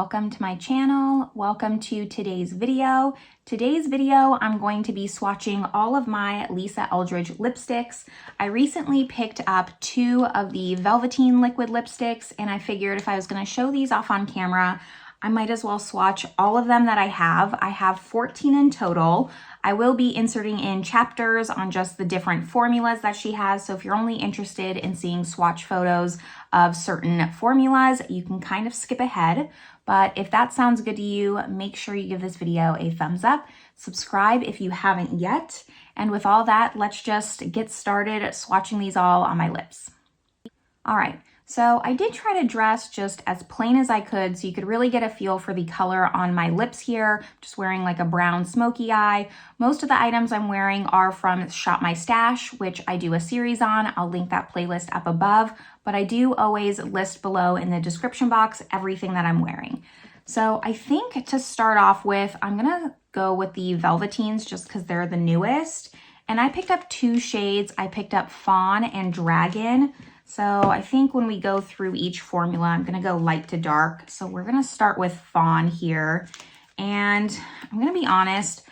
welcome to my channel. Welcome to today's video. Today's video, I'm going to be swatching all of my Lisa Eldridge lipsticks. I recently picked up 2 of the Velveteen liquid lipsticks, and I figured if I was going to show these off on camera, I might as well swatch all of them that I have. I have 14 in total. I will be inserting in chapters on just the different formulas that she has. So if you're only interested in seeing swatch photos of certain formulas, you can kind of skip ahead. But if that sounds good to you, make sure you give this video a thumbs up. Subscribe if you haven't yet. And with all that, let's just get started swatching these all on my lips. All right. So I did try to dress just as plain as I could so you could really get a feel for the color on my lips here. Just wearing like a brown smoky eye. Most of the items I'm wearing are from Shop My Stash, which I do a series on. I'll link that playlist up above, but I do always list below in the description box everything that I'm wearing. So I think to start off with, I'm gonna go with the Velveteens just because they're the newest. And I picked up 2 shades. I picked up Fawn and Dragon. So I think when we go through each formula, I'm gonna go light to dark. So we're gonna start with Fawn here. And I'm gonna be honest,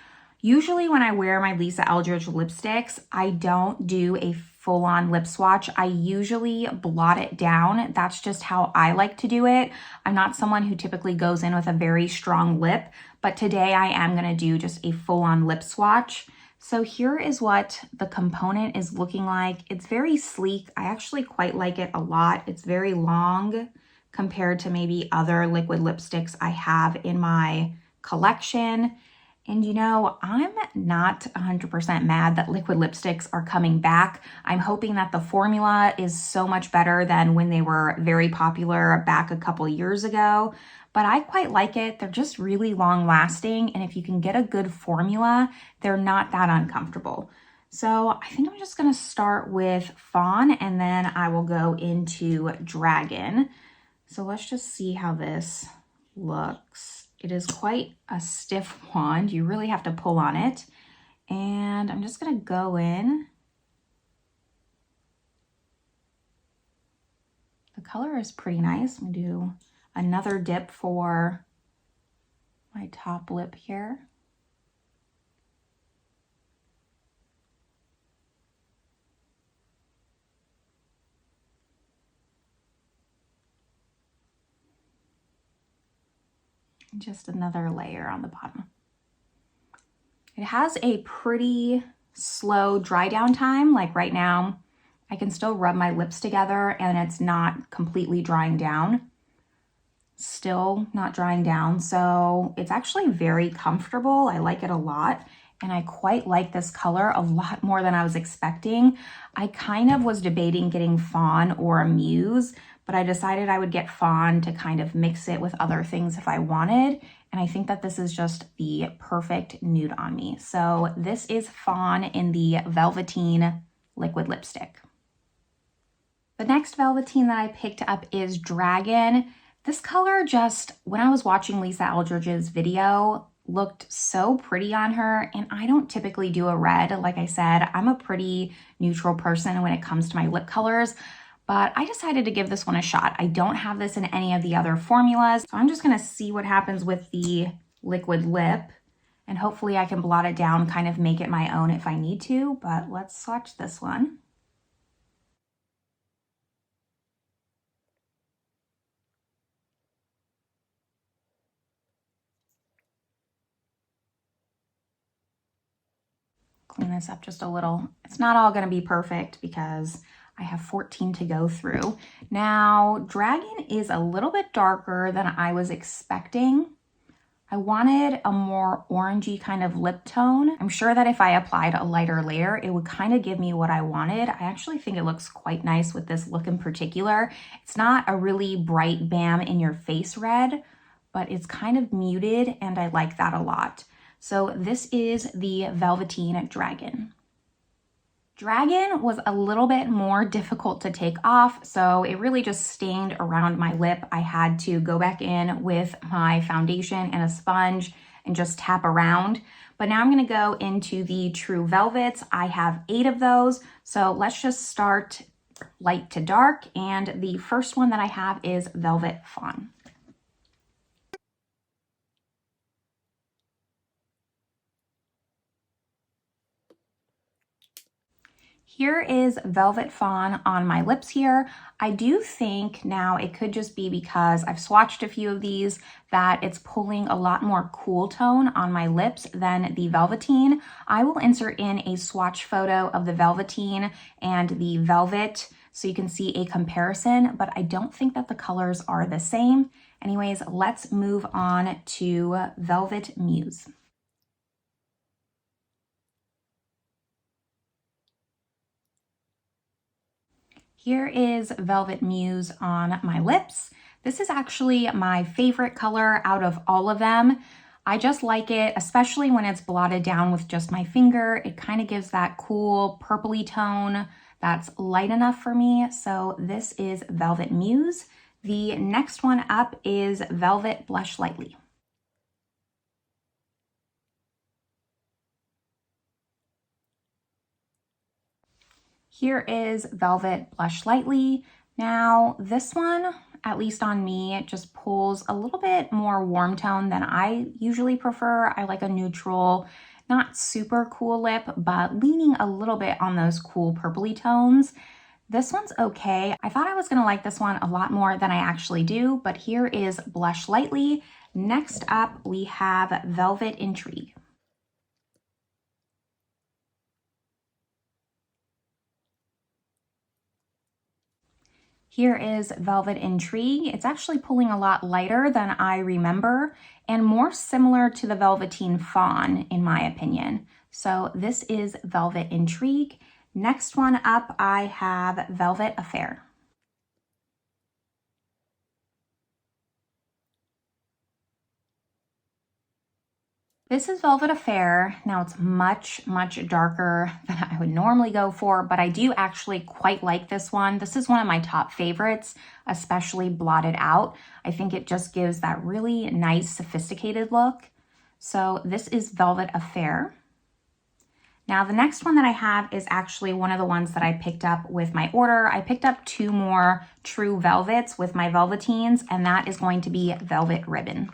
usually when I wear my Lisa Eldridge lipsticks, I don't do a full-on lip swatch. I usually blot it down. That's just how I like to do it. I'm not someone who typically goes in with a very strong lip, but today I am gonna do just a full-on lip swatch. So here is what the component is looking like. It's very sleek. I actually quite like it a lot. It's very long compared to maybe other liquid lipsticks I have in my collection. And you know, I'm not 100% mad that liquid lipsticks are coming back. I'm hoping that the formula is so much better than when they were very popular back a couple years ago. But I quite like it. They're just really long lasting. And if you can get a good formula, they're not that uncomfortable. So I think I'm just gonna start with Fawn and then I will go into Dragon. So let's just see how this looks. It is quite a stiff wand. You really have to pull on it. And I'm just gonna go in. The color is pretty nice. I'm gonna do another dip for my top lip here. Just another layer on the bottom. It has a pretty slow dry down time. Like right now, I can still rub my lips together and it's not completely drying down. Still not drying down, so it's actually very comfortable. I like it a lot, and I quite like this color a lot more than I was expecting. I kind of was debating getting Fawn or a Muse, but I decided I would get Fawn to kind of mix it with other things if I wanted, and I think that this is just the perfect nude on me. So this is Fawn in the Velveteen liquid lipstick. The next Velveteen that I picked up is Dragon. This color just, when I was watching Lisa Eldridge's video, looked so pretty on her, and I don't typically do a red. Like I said, I'm a pretty neutral person when it comes to my lip colors, but I decided to give this one a shot. I don't have this in any of the other formulas, so I'm just gonna see what happens with the liquid lip, and hopefully I can blot it down, kind of make it my own if I need to, but let's swatch this one. Clean this up just a little. It's not all gonna be perfect because I have 14 to go through. Now, Dragon is a little bit darker than I was expecting. I wanted a more orangey kind of lip tone. I'm sure that if I applied a lighter layer, it would kind of give me what I wanted. I actually think it looks quite nice with this look in particular. It's not a really bright bam in your face red, but it's kind of muted and I like that a lot. So this is the Velveteen Dragon. Dragon was a little bit more difficult to take off, so it really just stained around my lip. I had to go back in with my foundation and a sponge and just tap around. But now I'm gonna go into the True Velvets. I have 8 of those, so let's just start light to dark. And the first one that I have is Velvet Fawn. Here is Velvet Fawn on my lips here. I do think now it could just be because I've swatched a few of these that it's pulling a lot more cool tone on my lips than the Velveteen. I will insert in a swatch photo of the Velveteen and the Velvet so you can see a comparison, but I don't think that the colors are the same. Anyways, let's move on to Velvet Muse. Here is Velvet Muse on my lips. This is actually my favorite color out of all of them. I just like it, especially when it's blotted down with just my finger. It kind of gives that cool purpley tone that's light enough for me. So this is Velvet Muse. The next one up is Velvet Blush Lightly. Here is Velvet Blush Lightly. Now this one, at least on me, it just pulls a little bit more warm tone than I usually prefer. I like a neutral, not super cool lip, but leaning a little bit on those cool purpley tones. This one's okay. I thought I was gonna like this one a lot more than I actually do, but here is Blush Lightly. Next up, we have Velvet Intrigue. Here is Velvet Intrigue. It's actually pulling a lot lighter than I remember and more similar to the Velveteen Fawn in my opinion. So this is Velvet Intrigue. Next one up, I have Velvet Affair. This is Velvet Affair. Now it's much, much darker than I would normally go for, but I do actually quite like this one. This is one of my top favorites, especially blotted out. I think it just gives that really nice, sophisticated look. So this is Velvet Affair. Now the next one that I have is actually one of the ones that I picked up with my order. I picked up 2 more True Velvets with my Velveteens, and that is going to be Velvet Ribbon.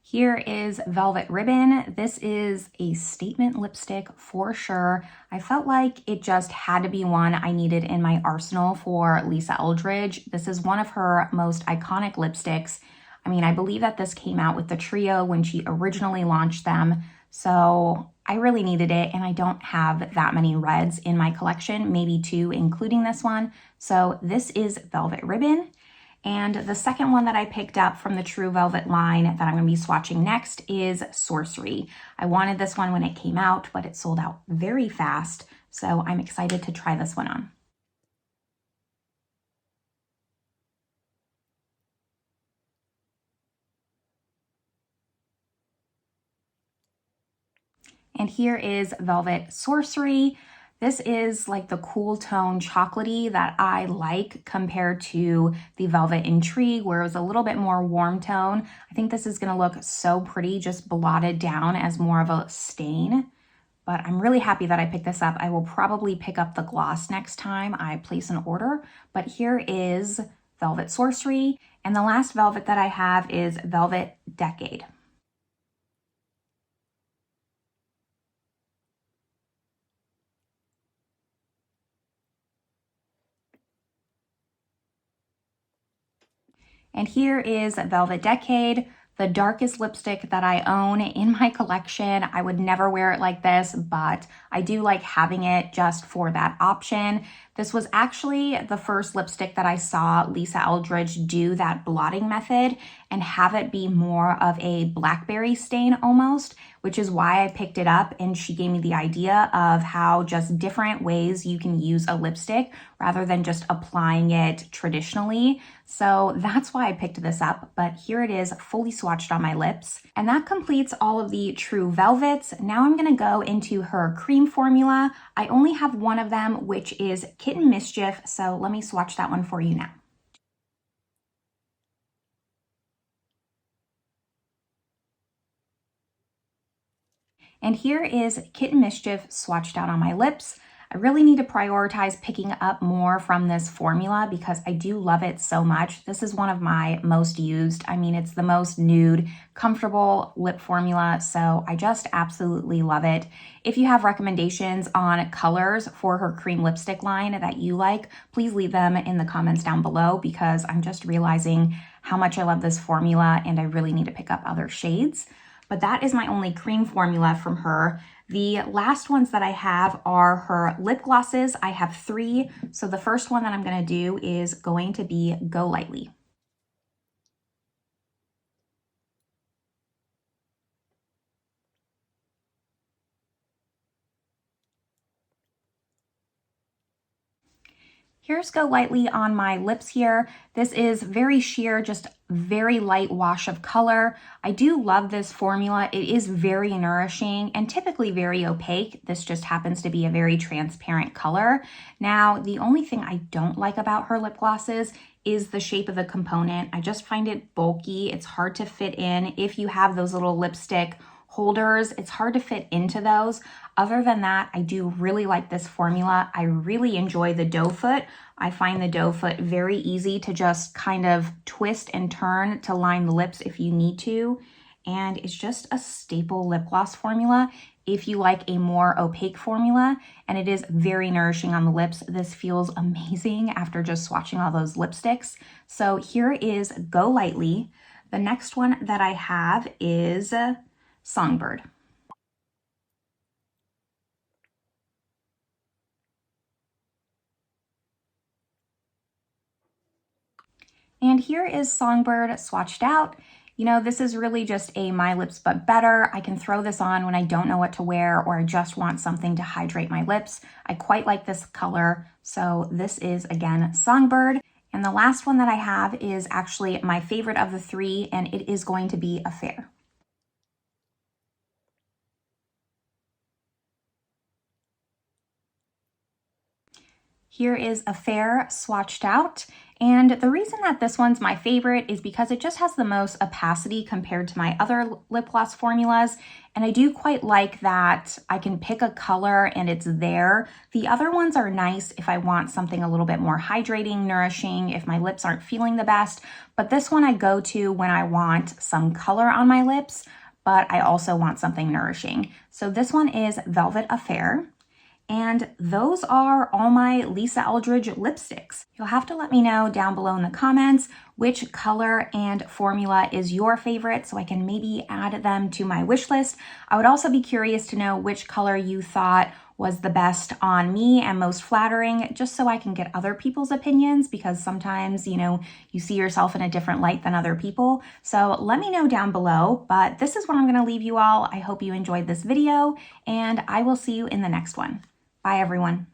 Here is Velvet Ribbon. This is a statement lipstick for sure. I felt like it just had to be one I needed in my arsenal for Lisa Eldridge. This is one of her most iconic lipsticks. I mean, I believe that this came out with the trio when she originally launched them. So I really needed it, and I don't have that many reds in my collection, maybe 2, including this one. So this is Velvet Ribbon. And the second one that I picked up from the True Velvet line that I'm going to be swatching next is Sorcery. I wanted this one when it came out, but it sold out very fast. So I'm excited to try this one on. And here is Velvet Sorcery. This is like the cool tone chocolatey that I like compared to the Velvet Intrigue, where it was a little bit more warm tone. I think this is gonna look so pretty just blotted down as more of a stain. But I'm really happy that I picked this up. I will probably pick up the gloss next time I place an order. But here is Velvet Sorcery. And the last velvet that I have is Velvet Decade. And here is Velvet Decade, the darkest lipstick that I own in my collection. I would never wear it like this, but I do like having it just for that option. This was actually the first lipstick that I saw Lisa Eldridge do that blotting method and have it be more of a blackberry stain almost, which is why I picked it up, and she gave me the idea of how just different ways you can use a lipstick rather than just applying it traditionally. So that's why I picked this up, but here it is fully swatched on my lips. And that completes all of the True Velvets. Now I'm gonna go into her cream formula. I only have one of them, which is Kitten Mischief, so let me swatch that one for you now. And here is Kitten Mischief swatched out on my lips. I really need to prioritize picking up more from this formula because I do love it so much. This is one of my most used. I mean, it's the most nude, comfortable lip formula, so I just absolutely love it. If you have recommendations on colors for her cream lipstick line that you like, please leave them in the comments down below because I'm just realizing how much I love this formula and I really need to pick up other shades. But that is my only cream formula from her. The last ones that I have are her lip glosses. I have 3. So the first one that I'm going to do is going to be Go Lightly. Here's Go Lightly on my lips here. This is very sheer, just very light wash of color. I do love this formula. It is very nourishing and typically very opaque. This just happens to be a very transparent color. Now, the only thing I don't like about her lip glosses is the shape of the component. I just find it bulky. It's hard to fit in. If you have those little lipstick holders, it's hard to fit into those. Other than that, I do really like this formula. I really enjoy the doe foot. I find the doe foot very easy to just kind of twist and turn to line the lips if you need to. And it's just a staple lip gloss formula if you like a more opaque formula, and it is very nourishing on the lips. This feels amazing after just swatching all those lipsticks. So here is Go Lightly. The next one that I have is Songbird. And here is Songbird swatched out. You know, this is really just a My Lips But Better. I can throw this on when I don't know what to wear or I just want something to hydrate my lips. I quite like this color. So this is, again, Songbird. And the last one that I have is actually my favorite of the 3, and it is going to be Affair. Here is Affair swatched out. And the reason that this one's my favorite is because it just has the most opacity compared to my other lip gloss formulas. And I do quite like that I can pick a color and it's there. The other ones are nice if I want something a little bit more hydrating, nourishing, if my lips aren't feeling the best. But this one I go to when I want some color on my lips, but I also want something nourishing. So this one is Velvet Affair. And those are all my Lisa Eldridge lipsticks. You'll have to let me know down below in the comments which color and formula is your favorite so I can maybe add them to my wish list. I would also be curious to know which color you thought was the best on me and most flattering, just so I can get other people's opinions, because sometimes, you know, you see yourself in a different light than other people. So let me know down below, but this is where I'm gonna leave you all. I hope you enjoyed this video and I will see you in the next one. Bye everyone.